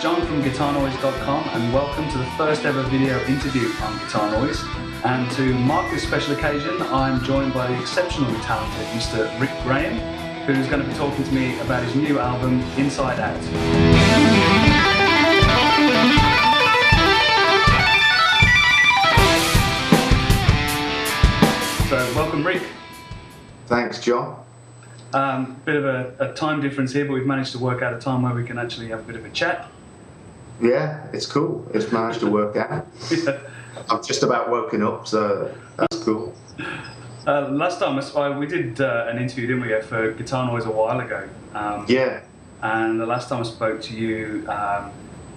John from GuitarNoise.com and welcome to the first ever video interview on Guitar Noise. And to mark this special occasion, I'm joined by the exceptionally talented Mr. Rick Graham, who's going to be talking to me about his new album, Inside Out. So, welcome Rick. Thanks, John. Bit of a time difference here, but we've managed to work out a time where we can actually have a bit of a chat. Yeah, it's cool. It's managed to work out. Yeah. I've just about woken up, so that's cool. Last time we did an interview, didn't we, for Guitar Noise a while ago? Yeah. And the last time I spoke to you,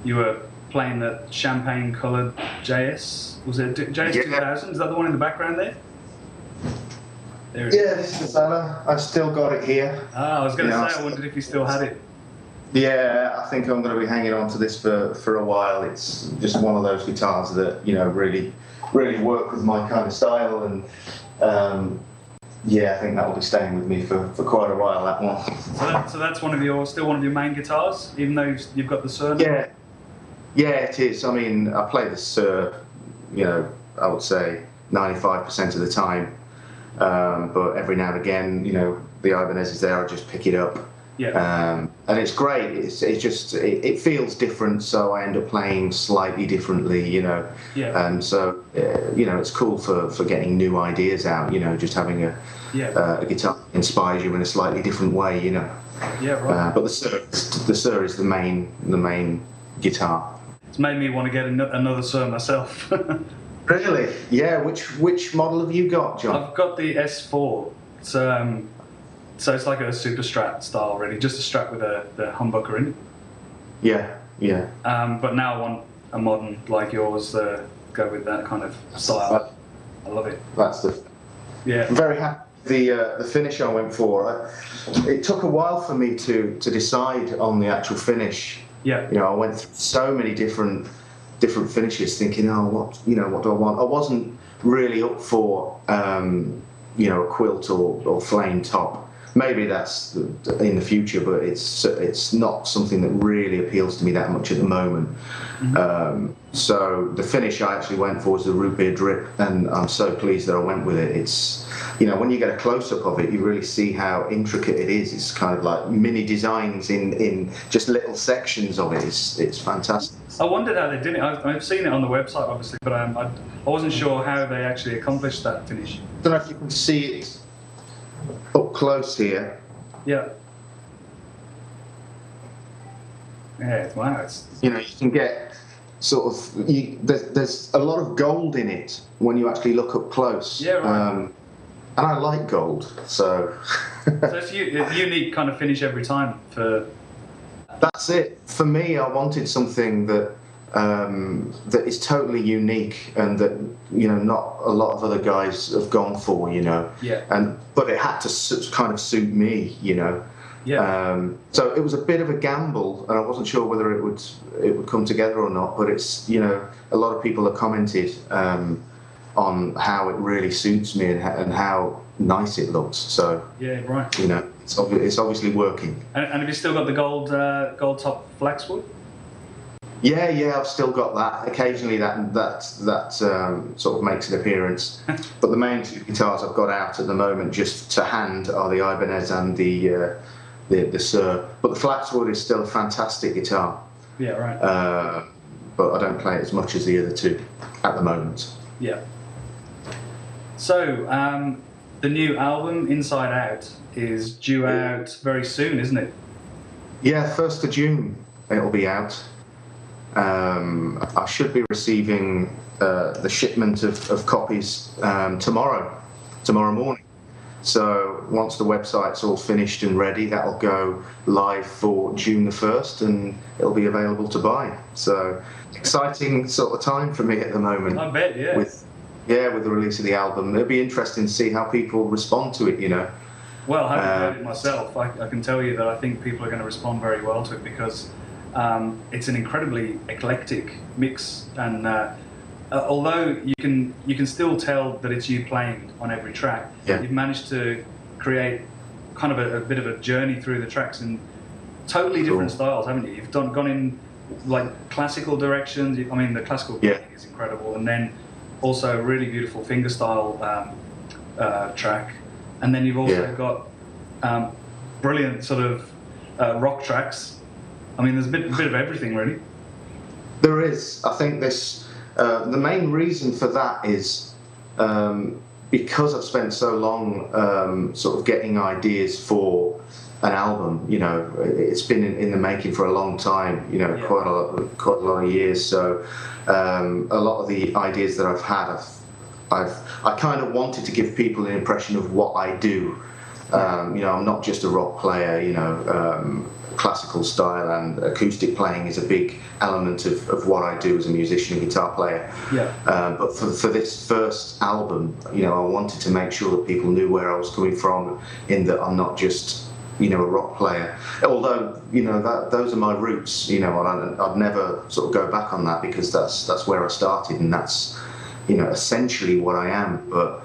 you were playing the champagne-coloured JS. Was it JS 2000? Is that the one in the background there? There it is. Yeah, this is the fella. I've still got it here. I was going to say, I wondered if you still had it. Yeah, I think I'm going to be hanging on to this for a while. It's just one of those guitars that, you know, really work with my kind of style, and yeah, I think that will be staying with me for quite a while, that one. So that's still one of your main guitars, even though you've got the Sir? Yeah, it is. I mean, I play the Sir, you know, I would say 95% of the time, but every now and again, you know, the Ibanez is there, I just pick it up. Yeah. And it's great. It feels different, so I end up playing slightly differently, you know. Yeah. And so, you know, it's cool for getting new ideas out. You know, just having a guitar inspires you in a slightly different way, you know. Yeah, right. But the Sir is the main guitar. It's made me want to get another Sir myself. Really? Yeah. Which model have you got, John? I've got the S4. So it's like a super Strat style, really, just a Strat with the humbucker in it. Yeah. But now I want a modern like yours, go with that kind of style. I love it. I'm very happy with the finish I went for. It took a while for me to decide on the actual finish. Yeah. You know, I went through so many different finishes, thinking, what do I want? I wasn't really up for you know, a quilt or flame top. Maybe that's in the future, but it's not something that really appeals to me that much at the moment. Mm-hmm. So the finish I actually went for was the root beer drip, and I'm so pleased that I went with it. It's, you know, when you get a close-up of it, you really see how intricate it is. It's kind of like mini designs in just little sections of it. It's fantastic. I wondered how they did it. I've seen it on the website, obviously, but I wasn't sure how they actually accomplished that finish. I don't know if you can see it up close here. Yeah. Yeah, wow. It's... You know, you can get sort of, there's a lot of gold in it when you actually look up close. Yeah, right. And I like gold, so... So it's a unique kind of finish every time for... That's it. For me, I wanted something that is totally unique and that, you know, not a lot of other guys have gone for, you know. Yeah. But it had to kind of suit me, you know. Yeah. So it was a bit of a gamble, and I wasn't sure whether it would come together or not. But it's, you know, a lot of people have commented on how it really suits me and how nice it looks. So yeah, right. You know, it's obviously working. And have you still got the gold top flaxwood? Yeah, I've still got that. Occasionally that sort of makes an appearance. But the main two guitars I've got out at the moment just to hand are the Ibanez and the Sir. But the flaxwood is still a fantastic guitar. Yeah, right. But I don't play it as much as the other two at the moment. Yeah. So, the new album, Inside Out, is due out very soon, isn't it? Yeah, 1st of June it'll be out. I should be receiving the shipment of copies tomorrow morning. So once the website's all finished and ready, that'll go live for June the 1st, and it'll be available to buy. So exciting sort of time for me at the moment. I bet, yeah. With the release of the album. It'll be interesting to see how people respond to it, you know. Well, having heard it myself, I can tell you that I think people are going to respond very well to it because it's an incredibly eclectic mix, and although you can still tell that it's you playing on every track, you've managed to create kind of a bit of a journey through the tracks in totally different styles, haven't you? You've gone in like classical directions. I mean, the classical Yeah. playing is incredible, and then also a really beautiful fingerstyle track, and then you've also got brilliant sort of rock tracks. I mean, there's a bit of everything, really. There is. I think this. The main reason for that is because I've spent so long sort of getting ideas for an album. You know, it's been in the making for a long time. You know, quite a lot of years. So a lot of the ideas that I've had, I kind of wanted to give people an impression of what I do. You know, I'm not just a rock player. You know, classical style and acoustic playing is a big element of what I do as a musician and guitar player. Yeah. But for this first album, you know, I wanted to make sure that people knew where I was coming from, in that I'm not just, you know, a rock player. Although, you know, those are my roots, you know, and I'd never sort of go back on that, because that's where I started, and that's, you know, essentially what I am. But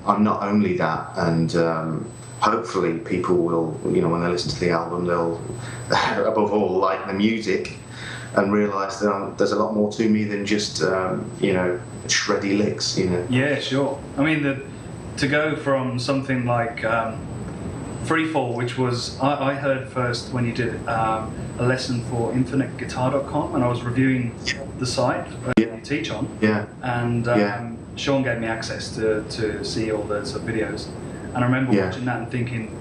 I'm not only that, and hopefully people will, you know, when they listen to the album, they'll above all like the music and realise that there's a lot more to me than just, you know, shreddy licks, you know. Yeah, sure. I mean, to go from something like Freefall, which was, I heard first when you did a lesson for InfiniteGuitar.com, and I was reviewing the site you teach on. Yeah. And Sean gave me access to see all the sort of videos. And I remember watching that and thinking,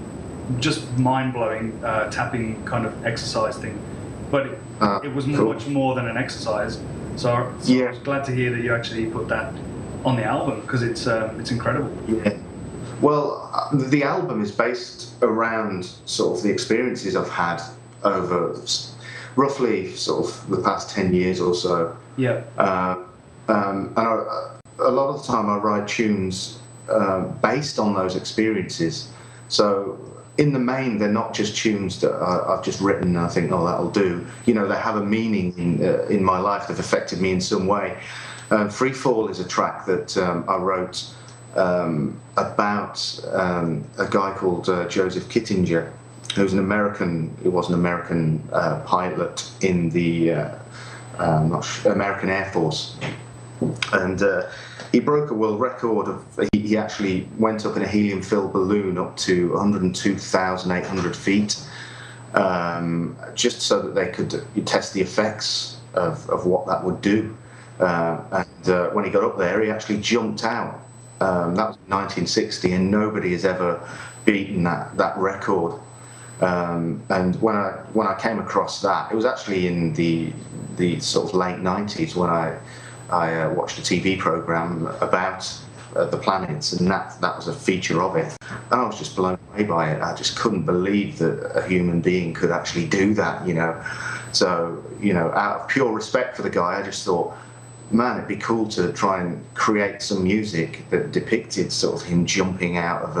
just mind-blowing tapping kind of exercise thing. But it was much more than an exercise. So I was glad to hear that you actually put that on the album, because it's incredible. Yeah. Well, the album is based around sort of the experiences I've had over roughly sort of the past 10 years or so. Yeah. And a lot of the time I write tunes based on those experiences. So in the main, they're not just tunes that I've just written and I think, oh, that'll do. You know, they have a meaning in my life. They've affected me in some way. Free Fall is a track that I wrote about a guy called Joseph Kittinger, who's an American. He was an American pilot in the American Air Force, and he broke a world record of. He actually went up in a helium-filled balloon up to 102,800 feet, just so that they could test the effects of what that would do. And when he got up there, he actually jumped out. That was 1960, and nobody has ever beaten that record. And when I came across that, it was actually in the sort of late 90s when I watched a TV program about the planets, and that was a feature of it. And I was just blown away by it. I just couldn't believe that a human being could actually do that, you know. So, you know, out of pure respect for the guy, I just thought, man, it'd be cool to try and create some music that depicted sort of him jumping out of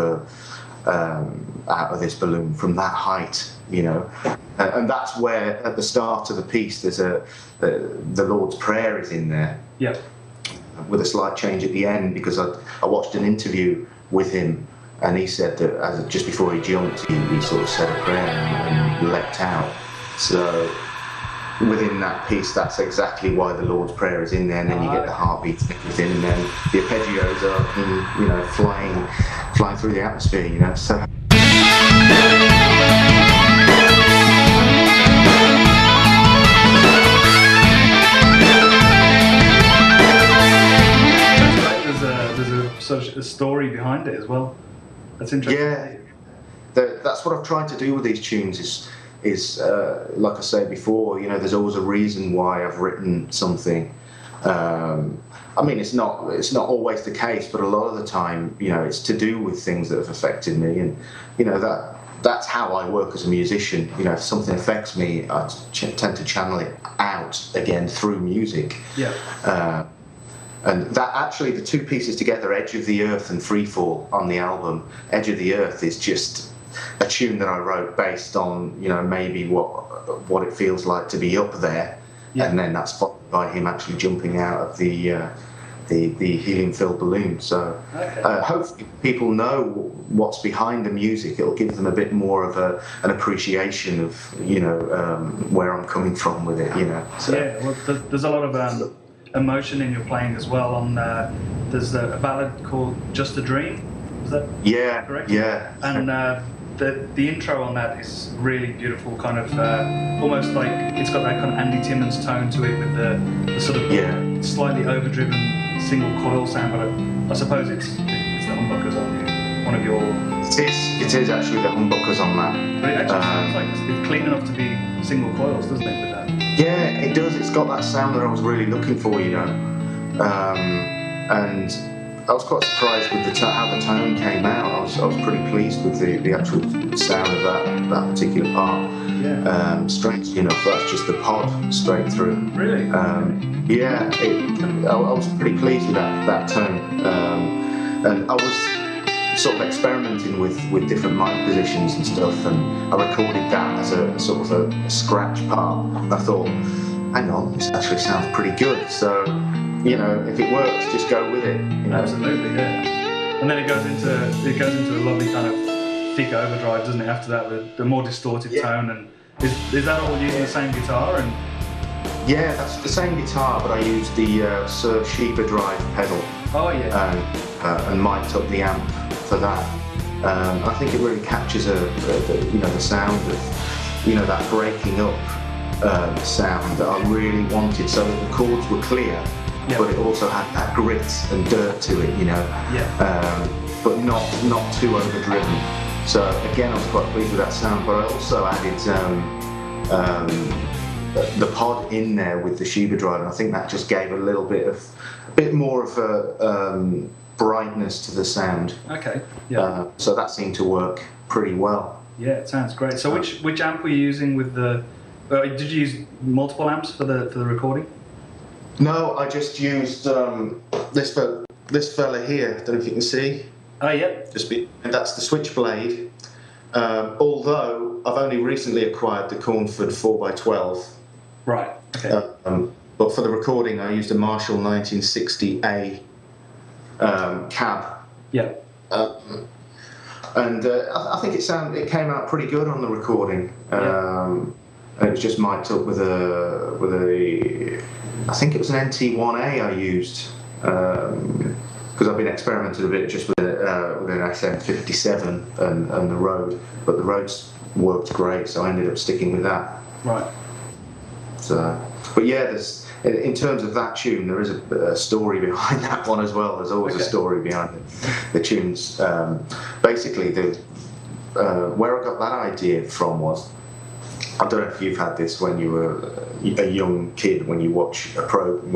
this balloon from that height, you know. And that's where, at the start of the piece, there's the Lord's Prayer is in there. Yeah. With a slight change at the end, because I watched an interview with him, and he said that just before he jumped, he sort of said a prayer and leapt out. So within that piece, that's exactly why the Lord's Prayer is in there, and then you get the heartbeats and everything, and then the arpeggios are, you know, flying through the atmosphere, you know. So. There's a story behind it as well. That's interesting. Yeah, that's what I've tried to do with these tunes. Is like I said before, you know, there's always a reason why I've written something. I mean, it's not always the case, but a lot of the time, you know, it's to do with things that have affected me, and you know that's how I work as a musician. You know, if something affects me, I tend to channel it out again through music. Yeah. And that actually, the two pieces together, Edge of the Earth and Free Fall on the album. Edge of the Earth is just a tune that I wrote based on, you know, maybe what it feels like to be up there, and then that's followed by him actually jumping out of the the helium-filled balloon. So Okay. hopefully people know what's behind the music. It'll give them a bit more of an appreciation of where I'm coming from with it. So, Yeah, well, there's a lot of emotion in your playing as well. There's a ballad called "Just a Dream." Is that correct? Yeah. And the intro on that is really beautiful. Kind of almost like it's got that kind of Andy Timmons tone to it with the sort of slightly overdriven single coil sound. But I suppose it's the humbuckers on one of your. It is actually the humbuckers on that. But it actually sounds like it's clean enough to be single coils, doesn't it? With that. Yeah, it does. It's got that sound that I was really looking for, and I was quite surprised with how the tone came out. I was pretty pleased with the actual sound of that particular part. Yeah. Strangely enough, that's just the pod straight through. Really? Yeah, I was pretty pleased with that tone, and I was sort of experimenting with different mic positions and stuff, and I recorded that as a sort of a scratch part. And I thought, hang on, this actually sounds pretty good. So, if it works, just go with it. Absolutely, yeah. And then it goes into a lovely kind of thick overdrive, doesn't it? After that, with the more distorted tone. And is that all using the same guitar? And yeah, that's the same guitar, but I used the Sir Sheba Drive pedal. Oh yeah. And mic'd up the amp for that. I think it really captures the sound of that breaking up sound that I really wanted, so that the chords were clear. Yeah. But it also had that grit and dirt to it, but not too overdriven. So again, I was quite pleased with that sound. But I also added the pod in there with the Sheba Drive, and I think that just gave a bit more of a brightness to the sound. Okay. Yeah. So that seemed to work pretty well. Yeah, it sounds great. So which amp were you using with the? Did you use multiple amps for the recording? No, I just used this fella here. I don't know if you can see. Oh, yeah. And that's the Switchblade. Although I've only recently acquired the Cornford 4x12. Right. Okay. But for the recording, I used a Marshall 1960A cab. Yeah. And I think it came out pretty good on the recording. And it was just mic'd up with a I think it was an NT1A I used, because I've been experimenting a bit just with an SM57 and the Rode, but the Rode's worked great, so I ended up sticking with that. Right. So, but yeah, in terms of that tune, there is a story behind that one as well. There's always a story behind the tunes. Basically, where I got that idea from was, I don't know if you've had this when you were a young kid, when you watch a program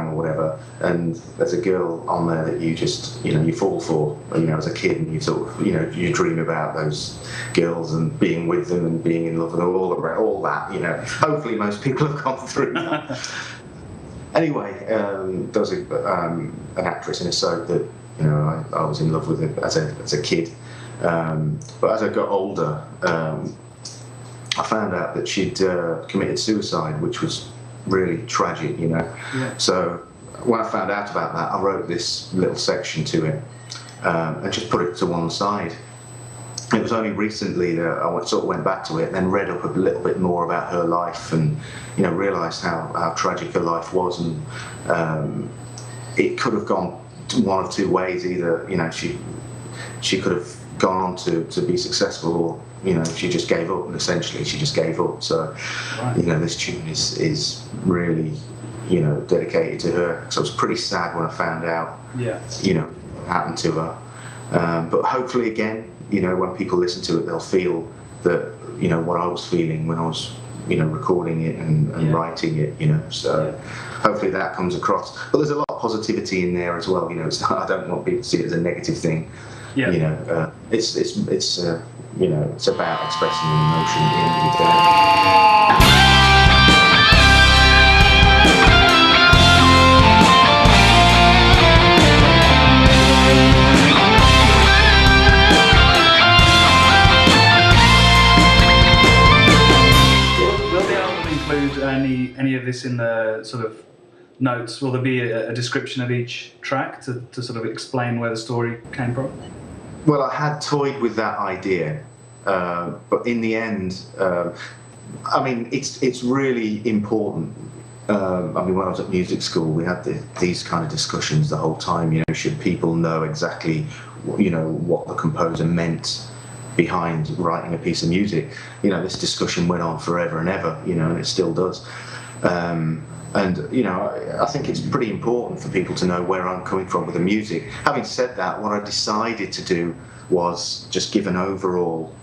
or whatever, and there's a girl on there that you just you fall for, as a kid, and you sort of you dream about those girls and being with them and being in love and all that. Hopefully most people have gone through that. Anyway, there was an actress in a soap that I was in love with as a kid. But as I got older, I found out that she'd committed suicide, which was really tragic, Yeah. So when I found out about that, I wrote this little section to it and just put it to one side. It was only recently that I sort of went back to it and then read up a little bit more about her life and realised how tragic her life was, and it could have gone one of two ways. Either she could have gone on to be successful, or she just gave up, and essentially she just gave up. So this tune is really dedicated to her, because I was pretty sad when I found out what happened to her, but hopefully again when people listen to it, they'll feel that what I was feeling when I was recording it and writing it, so hopefully that comes across. But there's a lot of positivity in there as well. I don't want people to see it as a negative thing. Yeah. It's about expressing an emotion at the end of the day. Will the album include any of this in the sort of notes, will there be a description of each track to sort of explain where the story came from? Well, I had toyed with that idea, but in the end, I mean, it's really important. I mean, when I was at music school, we had these kind of discussions the whole time. You know, should people know exactly, you know, what the composer meant behind writing a piece of music? You know, this discussion went on forever and ever. You know, and it still does. And you know, I think it's pretty important for people to know where I'm coming from with the music. Having said that, what I decided to do was just give an overall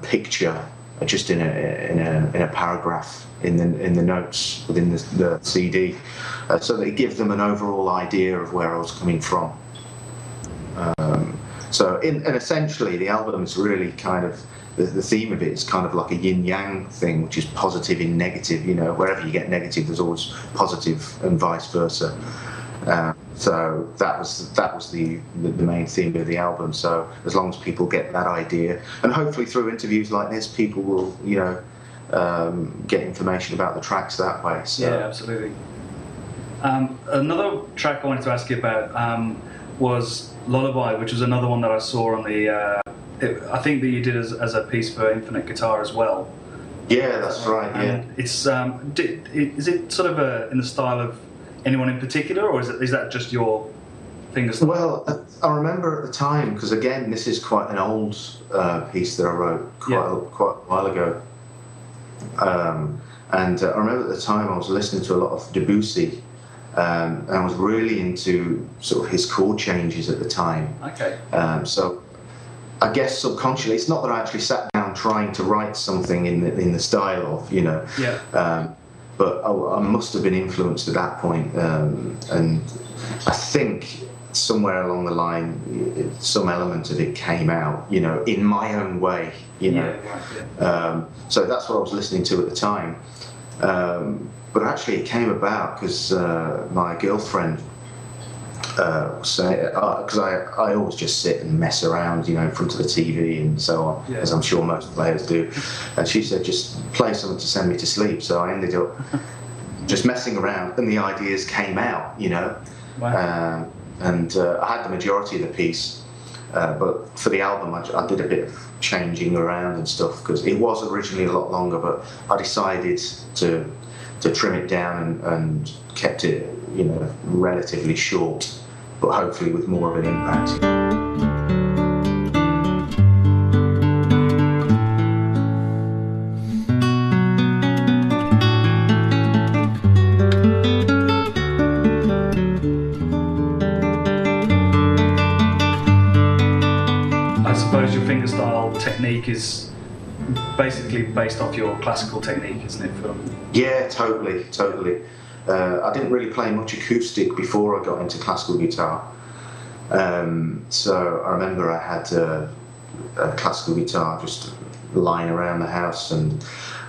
picture, just in a paragraph in the notes within the CD, so that it gives them an overall idea of where I was coming from. And essentially, the album is really kind of the theme of it is kind of like a yin-yang thing, which is positive in negative. You know, wherever you get negative, there's always positive, and vice versa. So that was the main theme of the album. So as long as people get that idea, and hopefully through interviews like this, people will, you know, get information about the tracks that way. So. Yeah, absolutely. Another track I wanted to ask you about was Lullaby, which was another one that I saw on the. I think that you did as a piece for Infinite Guitar as well. Yeah, that's right. Yeah. And it's is it sort of in the style of anyone in particular, or is that just your fingerstyle? Well, I remember at the time, because again, this is quite an old piece that I wrote quite a while ago. And I remember at the time I was listening to a lot of Debussy, and I was really into sort of his chord changes at the time. Okay. So I guess subconsciously, it's not that I actually sat down trying to write something in the style of, you know. Yeah. But I must have been influenced at that point, and I think somewhere along the line, some element of it came out, you know, in my own way, you know. Yeah. So that's what I was listening to at the time. But actually, it came about because my girlfriend say, because I always just sit and mess around, you know, in front of the TV and so on, as I'm sure most players do. And she said, just play something to send me to sleep. So I ended up just messing around, and the ideas came out, you know. Wow. And I had the majority of the piece, but for the album, I did a bit of changing around and stuff, because it was originally a lot longer, but I decided to trim it down and kept it, you know, relatively short, but hopefully with more of an impact. I suppose your fingerstyle technique is basically based off your classical technique, isn't it? Yeah, totally. I didn't really play much acoustic before I got into classical guitar. So I remember I had a classical guitar just lying around the house, and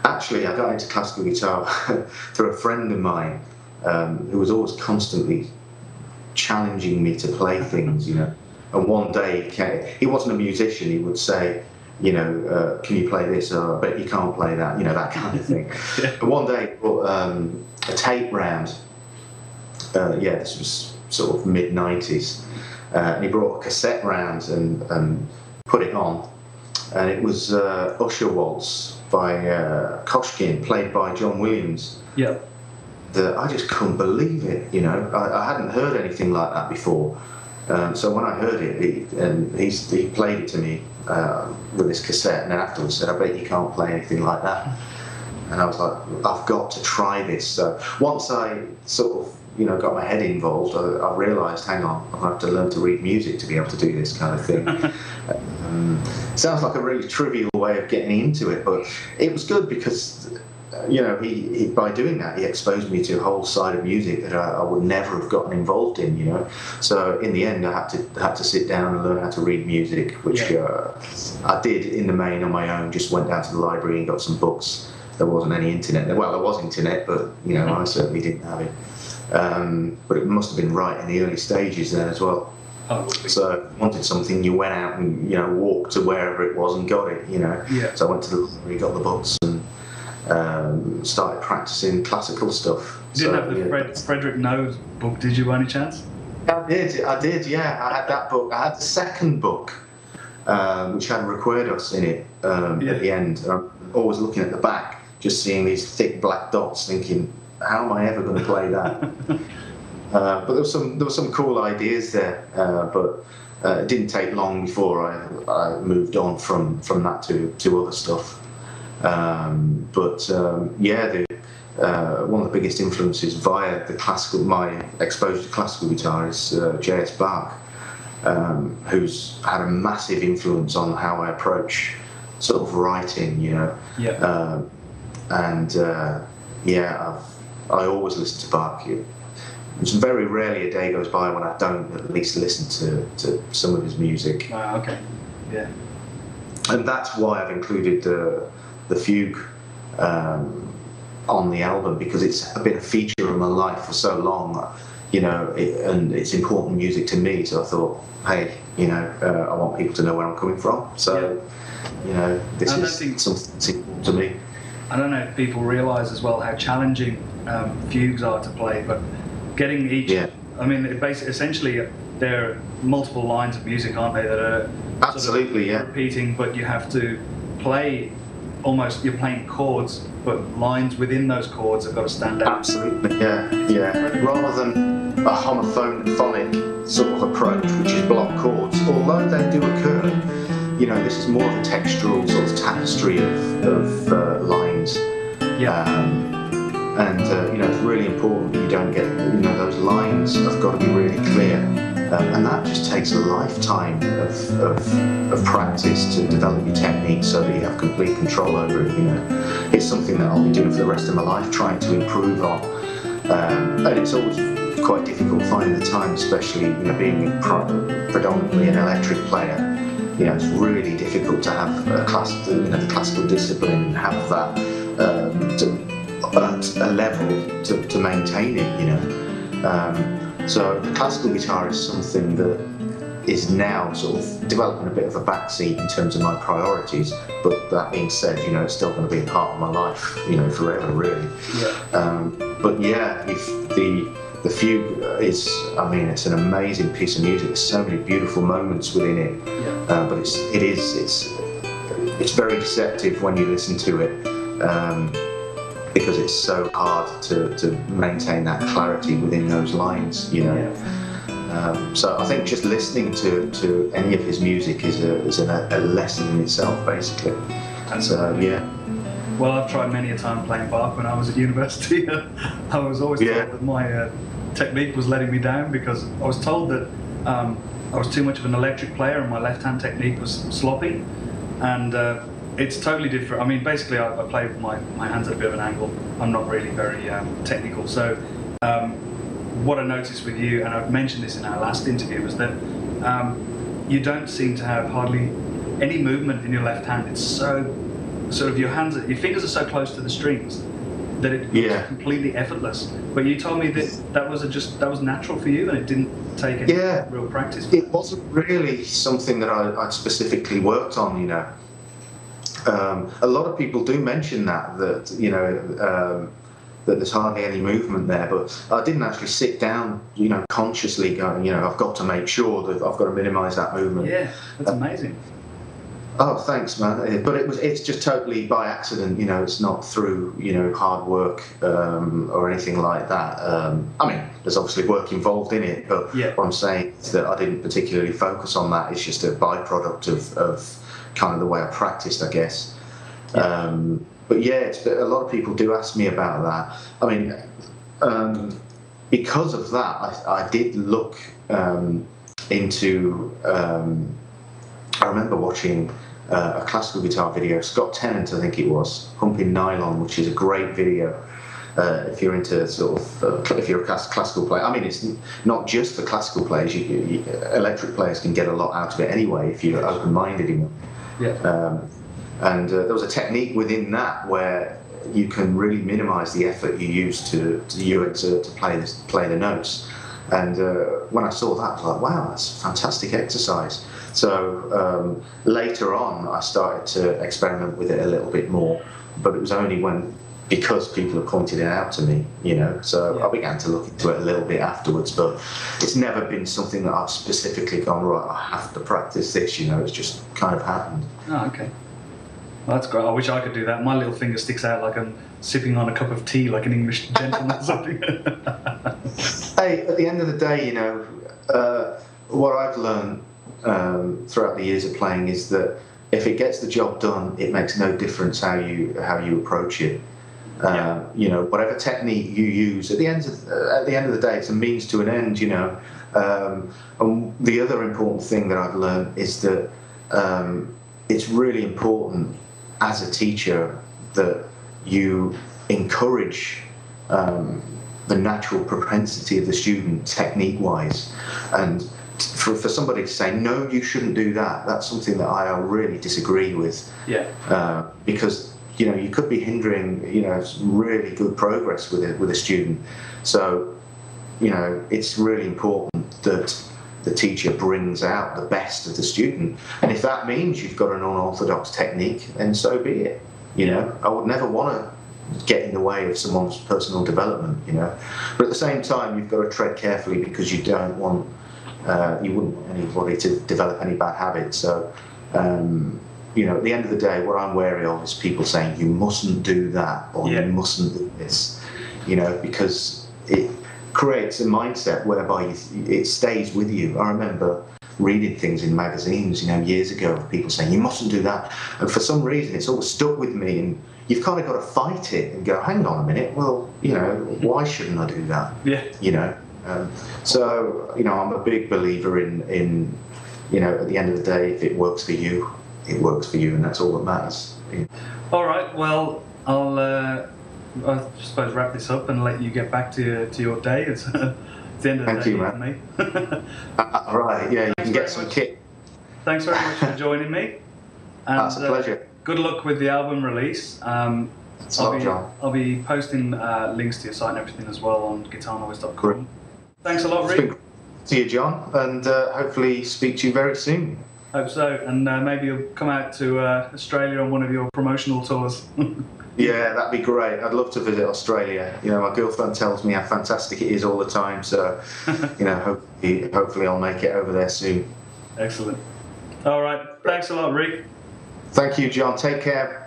actually I got into classical guitar through a friend of mine who was always constantly challenging me to play things, you know. And one day he wasn't a musician, he would say, you know, can you play this? I bet you can't play that, you know, that kind of thing. But one day he brought a tape round. This was sort of mid-90s. And he brought a cassette round and put it on. And it was Usher Waltz by Koshkin, played by John Williams. Yeah. I just couldn't believe it, you know. I hadn't heard anything like that before. So when I heard it, he played it to me with this cassette, and then afterwards said, I bet you can't play anything like that. And I was like, I've got to try this. So once I sort of, you know, got my head involved, I realised, hang on, I have to learn to read music to be able to do this kind of thing. Sounds like a really trivial way of getting into it, but it was good because, you know, he by doing that, he exposed me to a whole side of music that I would never have gotten involved in, you know. So in the end, I had to sit down and learn how to read music, which I did in the main on my own. Just went down to the library and got some books. There wasn't any internet. Well, there was internet, but you know, I certainly didn't have it. But it must have been right in the early stages then as well. Oh, so if you wanted something, you went out and, you know, walked to wherever it was and got it, you know. Yeah. So I went to the library, got the books, and started practicing classical stuff. You didn't have the Frederick Knowles book, did you, by any chance? I did, yeah. I had that book. I had the second book, which had Recuerdos in it at the end. I'm always looking at the back, just seeing these thick black dots, thinking, how am I ever going to play that? But there was some cool ideas there, but it didn't take long before I moved on from that to other stuff. One of the biggest influences via my exposure to classical guitar is J.S. Bach, who's had a massive influence on how I approach sort of writing, you know. Yeah. I always listen to Bach. It's very rarely a day goes by when I don't at least listen to some of his music. Okay. Yeah. And that's why I've included the fugue on the album, because it's been a feature of my life for so long, you know, and it's important music to me. So I thought, hey, you know, I want people to know where I'm coming from. So, you know, this is something important to me. I don't know if people realise as well how challenging fugues are to play, but getting each. Yeah. I mean, essentially, there are multiple lines of music, aren't they, that are absolutely sort of repeating, but you have to play. Almost you're playing chords, but lines within those chords have got to stand out. Absolutely, yeah. Rather than a homophonic sort of approach, which is block chords, although they do occur, you know, this is more of a textural sort of tapestry of lines. Yeah. You know, it's really important that you don't get, you know, those lines have got to be really clear. And that just takes a lifetime of practice to develop your technique so that you have complete control over it. You know, it's something that I'll be doing for the rest of my life, trying to improve on. And it's always quite difficult finding the time, especially, you know, being predominantly an electric player. You know, it's really difficult to have the classical discipline and have that at a level to maintain it. You know. So the classical guitar is something that is now sort of developing a bit of a backseat in terms of my priorities. But that being said, you know, it's still going to be a part of my life, you know, forever, really. Yeah. But yeah, if the fugue is, I mean, it's an amazing piece of music. There's so many beautiful moments within it. Yeah. But it's very deceptive when you listen to it. Because it's so hard to maintain that clarity within those lines, you know. Yeah. So I think just listening to any of his music is a lesson in itself, basically. And so yeah. Well, I've tried many a time playing Bach when I was at university. I was always told that my technique was letting me down, because I was told that I was too much of an electric player and my left-hand technique was sloppy. And it's totally different. I mean, basically, I play with my hands at a bit of an angle. I'm not really very technical. So what I noticed with you, and I've mentioned this in our last interview, was that you don't seem to have hardly any movement in your left hand. It's so sort of your fingers are so close to the strings that it's completely effortless. But you told me that was natural for you, and it didn't take any real practice. It wasn't really something that I'd specifically worked on, you know. A lot of people do mention that you know, that there's hardly any movement there, but I didn't actually sit down, you know, consciously going, you know, I've got to make sure that I've got to minimise that movement. Yeah, that's amazing. Oh, thanks, man. But it's just totally by accident, you know. It's not through, you know, hard work or anything like that. I mean, there's obviously work involved in it, but what I'm saying is that I didn't particularly focus on that. It's just a byproduct of kind of the way I practiced, I guess. But yeah, a lot of people do ask me about that. I mean, because of that, I did look into. I remember watching a classical guitar video, Scott Tennant, I think it was, Humping Nylon, which is a great video. If you're into sort of, if you're a classical player, I mean, it's not just for classical players. Electric players can get a lot out of it anyway if you're open-minded enough. Yeah. And there was a technique within that where you can really minimise the effort you use to play the notes. And when I saw that, I was like, wow, that's a fantastic exercise. So later on, I started to experiment with it a little bit more, but it was only because people have pointed it out to me, So I began to look into it a little bit afterwards, but it's never been something that I've specifically gone, right, I have to practice this, It's just kind of happened. Oh, okay. Well, that's great. I wish I could do that. My little finger sticks out like I'm sipping on a cup of tea, like an English gentleman or something. Hey, at the end of the day, what I've learned throughout the years of playing is that if it gets the job done, it makes no difference how you approach it. Whatever technique you use, at the end of the day, it's a means to an end. And the other important thing that I've learned is that it's really important as a teacher that you encourage the natural propensity of the student technique-wise, and for somebody to say no, you shouldn't do that, that's something that I really disagree with. Because you could be hindering really good progress with a student. So it's really important that the teacher brings out the best of the student, and if that means you've got an unorthodox technique, then so be it. I would never want to get in the way of someone's personal development, but at the same time you've got to tread carefully, because you don't want you wouldn't want anybody to develop any bad habits. So at the end of the day, what I'm wary of is people saying you mustn't do that, or you mustn't do this, because it creates a mindset whereby it stays with you. I remember reading things in magazines, years ago, of people saying you mustn't do that, and for some reason it's always stuck with me, and you've kind of got to fight it and go, hang on a minute, well, why shouldn't I do that? So I'm a big believer in at the end of the day, if it works for you, it works for you, and that's all that matters. All right, well, I'll I suppose wrap this up and let you get back to your day. It's the end of the day for me. Right, yeah, you can get some kit. Thanks very much for joining me. And, that's a pleasure. Good luck with the album release. I'll be posting links to your site and everything as well on guitarnoise.com. Great. Thanks a lot, Rick. See you, John, and hopefully speak to you very soon. Hope so, and maybe you'll come out to Australia on one of your promotional tours. Yeah, that'd be great. I'd love to visit Australia. My girlfriend tells me how fantastic it is all the time, so hopefully I'll make it over there soon. Excellent. All right, thanks a lot, Rick. Thank you, John. Take care.